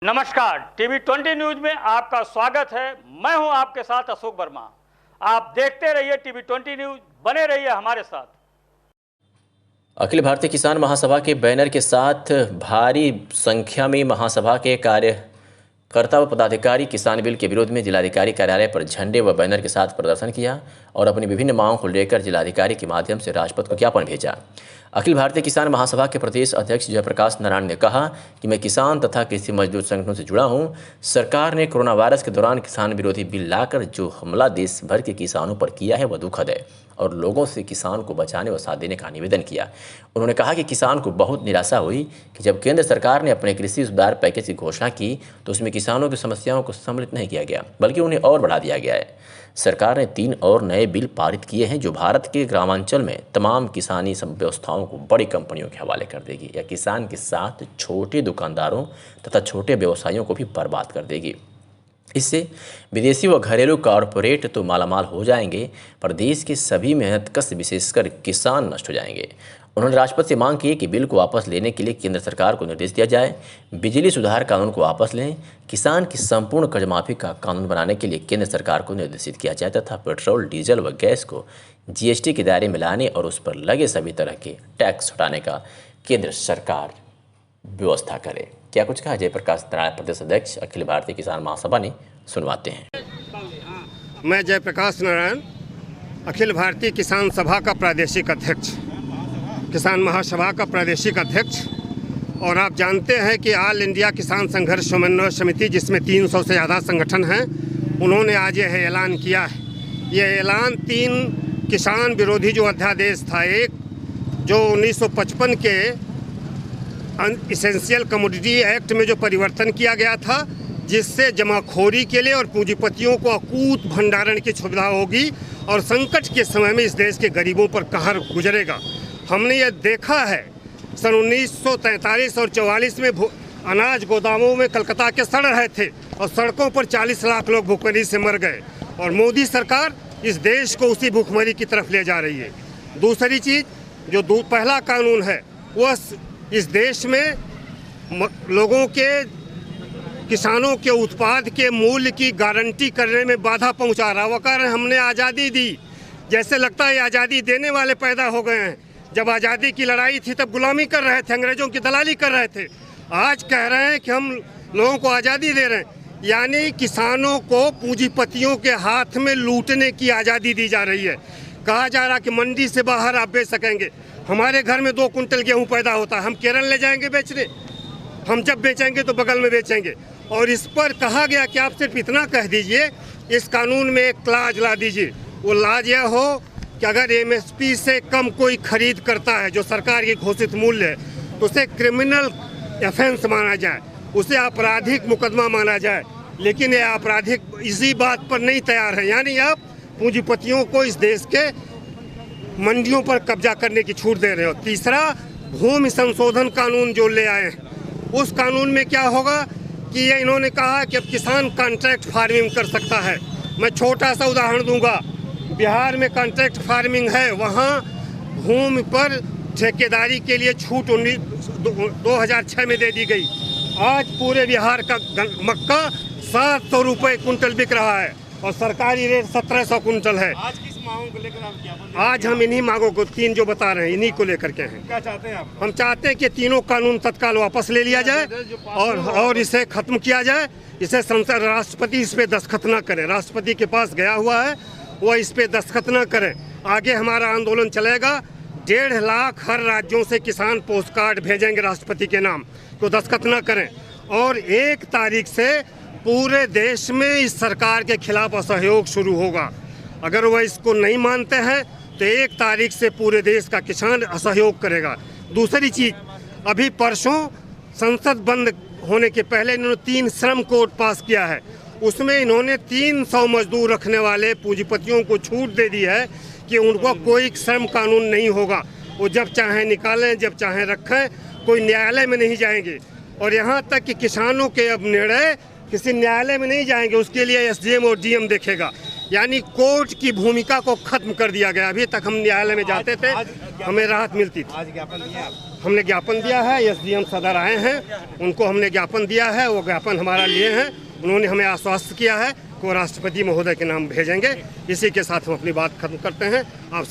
नमस्कार, TV 20 news में आपका स्वागत है। मैं हूं आपके साथ अशोक वर्मा। आप देखते रहिए टीवी 20 न्यूज, बने रहिए हमारे साथ। अखिल भारतीय किसान महासभा के बैनर के साथ भारी संख्या में महासभा के कार्यकर्ता व पदाधिकारी किसान बिल के विरोध में जिलाधिकारी कार्यालय पर झंडे व बैनर के साथ प्रदर्शन किया और अपनी विभिन्न मांगों को लेकर जिलाधिकारी के माध्यम से राजपथ को ज्ञापन भेजा। अखिल भारतीय किसान महासभा के प्रदेश अध्यक्ष जयप्रकाश नारायण ने कहा कि मैं किसान तथा कृषि मजदूर संगठनों से जुड़ा हूं। सरकार ने कोरोना वायरस के दौरान किसान विरोधी बिल लाकर जो हमला देश भर के किसानों पर किया है वह दुखद है और लोगों से किसान को बचाने व साथ देने का निवेदन किया। उन्होंने कहा कि किसान को बहुत निराशा हुई कि जब केंद्र सरकार ने अपने कृषि सुधार पैकेज की घोषणा की तो उसमें किसानों की समस्याओं को सम्मिलित नहीं किया गया, बल्कि उन्हें और बढ़ा दिया गया है। सरकार ने 3 और नए बिल पारित किए हैं जो भारत के ग्रामांचल में तमाम किसानी व्यवस्थाओं को बड़ी कंपनियों के हवाले कर देगी या किसान के साथ छोटे दुकानदारों तथा छोटे व्यवसायियों को भी बर्बाद कर देगी। इससे विदेशी व घरेलू कॉरपोरेट तो मालामाल हो जाएंगे, पर देश के सभी मेहनतकश विशेषकर किसान नष्ट हो जाएंगे। उन्होंने राष्ट्रपति से मांग की कि बिल को वापस लेने के लिए केंद्र सरकार को निर्देश दिया जाए, बिजली सुधार कानून को वापस लें, किसान की संपूर्ण कर्ज माफी का कानून बनाने के लिए केंद्र सरकार को निर्देशित किया जाए तथा पेट्रोल, डीजल व गैस को जीएसटी के दायरे में लाने और उस पर लगे सभी तरह के टैक्स हटाने का केंद्र सरकार व्यवस्था करे। क्या कुछ कहा जयप्रकाश नारायण, प्रदेश अध्यक्ष अखिल भारतीय किसान महासभा ने, सुनवाते हैं। मैं जयप्रकाश नारायण, अखिल भारतीय किसान सभा का प्रादेशिक अध्यक्ष, किसान महासभा का प्रादेशिक अध्यक्ष। और आप जानते हैं कि ऑल इंडिया किसान संघर्ष समन्वय समिति, जिसमें 300 से ज़्यादा संगठन हैं, उन्होंने आज यह ऐलान किया है। यह ऐलान 3 किसान विरोधी जो अध्यादेश था, एक जो 1955 के इसेंशियल कमोडिटी एक्ट में जो परिवर्तन किया गया था, जिससे जमाखोरी के लिए और पूंजीपतियों को अकूत भंडारण की सुविधा होगी और संकट के समय में इस देश के गरीबों पर कहर गुजरेगा। हमने ये देखा है, सन 1943 और 44 में अनाज गोदामों में कलकत्ता के सड़ रहे थे और सड़कों पर 40 लाख लोग भूखमरी से मर गए और मोदी सरकार इस देश को उसी भूखमरी की तरफ ले जा रही है। दूसरी चीज़, जो पहला कानून है वह इस देश में लोगों के, किसानों के उत्पाद के मूल्य की गारंटी करने में बाधा पहुंचा रहा। वो कह रहे हैं हमने आज़ादी दी, जैसे लगता है आज़ादी देने वाले पैदा हो गए हैं। जब आज़ादी की लड़ाई थी तब गुलामी कर रहे थे, अंग्रेज़ों की दलाली कर रहे थे। आज कह रहे हैं कि हम लोगों को आज़ादी दे रहे हैं, यानी किसानों को पूंजीपतियों के हाथ में लूटने की आज़ादी दी जा रही है। कहा जा रहा कि मंडी से बाहर आप बेच सकेंगे। हमारे घर में 2 कुंटल गेहूँ पैदा होता है, हम केरल ले जाएंगे बेचने, हम जब बेचेंगे तो बगल में बेचेंगे। और इस पर कहा गया कि आप सिर्फ इतना कह दीजिए, इस कानून में एक क्लाज ला दीजिए। वो लाज यह हो कि अगर एमएसपी से कम कोई खरीद करता है जो सरकार की घोषित मूल्य है, तो उसे क्रिमिनल ऑफेंस माना जाए, उसे आपराधिक मुकदमा माना जाए। लेकिन ये आपराधिक इसी बात पर नहीं तैयार है, यानी आप पूंजीपतियों को इस देश के मंडियों पर कब्जा करने की छूट दे रहे हो। तीसरा, भूमि संशोधन कानून जो ले आए हैं, उस कानून में क्या होगा कि ये इन्होंने कहा कि अब किसान कॉन्ट्रैक्ट फार्मिंग कर सकता है। मैं छोटा सा उदाहरण दूंगा, बिहार में कॉन्ट्रैक्ट फार्मिंग है, वहाँ भूमि पर ठेकेदारी के लिए छूट 2006 में दे दी गई। आज पूरे बिहार का मक्का 700 रुपये कुंटल बिक रहा है और सरकारी रेट 1700 कुंटल है। आज किस मांगों को लेकर आप ज्ञापन? आज हम इन्हीं मांगों को, 3 जो बता रहे हैं, इन्हीं को लेकर के हैं। क्या चाहते हैं आप? हम चाहते हैं कि तीनों कानून तत्काल वापस ले लिया जाए और इसे खत्म किया जाए। इसे संसद, राष्ट्रपति इस पे दस्तखत न करें, राष्ट्रपति के पास गया हुआ है, वह इस पे दस्तखत न करें। आगे हमारा आंदोलन चलेगा। 1.5 लाख हर राज्यों से किसान पोस्ट कार्ड भेजेंगे राष्ट्रपति के नाम, तो दस्तखत न करें। और 1 तारीख से पूरे देश में इस सरकार के खिलाफ असहयोग शुरू होगा। अगर वह इसको नहीं मानते हैं तो 1 तारीख से पूरे देश का किसान असहयोग करेगा। दूसरी चीज़, अभी परसों संसद बंद होने के पहले इन्होंने 3 श्रम कोड पास किया है। उसमें इन्होंने 300 मजदूर रखने वाले पूंजीपतियों को छूट दे दी है कि उनको कोई श्रम कानून नहीं होगा। वो जब चाहें निकालें, जब चाहें रखें, कोई न्यायालय में नहीं जाएंगे। और यहाँ तक कि किसानों के अब निर्णय किसी न्यायालय में नहीं जाएंगे, उसके लिए एसडीएम और डीएम देखेगा। यानी कोर्ट की भूमिका को खत्म कर दिया गया। अभी तक हम न्यायालय में जाते थे, हमें राहत मिलती थी। आज ज्ञापन दिए आप? हमने ज्ञापन दिया है, एसडीएम सदर आए हैं, उनको हमने ज्ञापन दिया है, वो ज्ञापन हमारा लिए हैं। उन्होंने हमें आश्वस्त किया है कि वो राष्ट्रपति महोदय के नाम भेजेंगे। इसी के साथ हम अपनी बात खत्म करते हैं। आप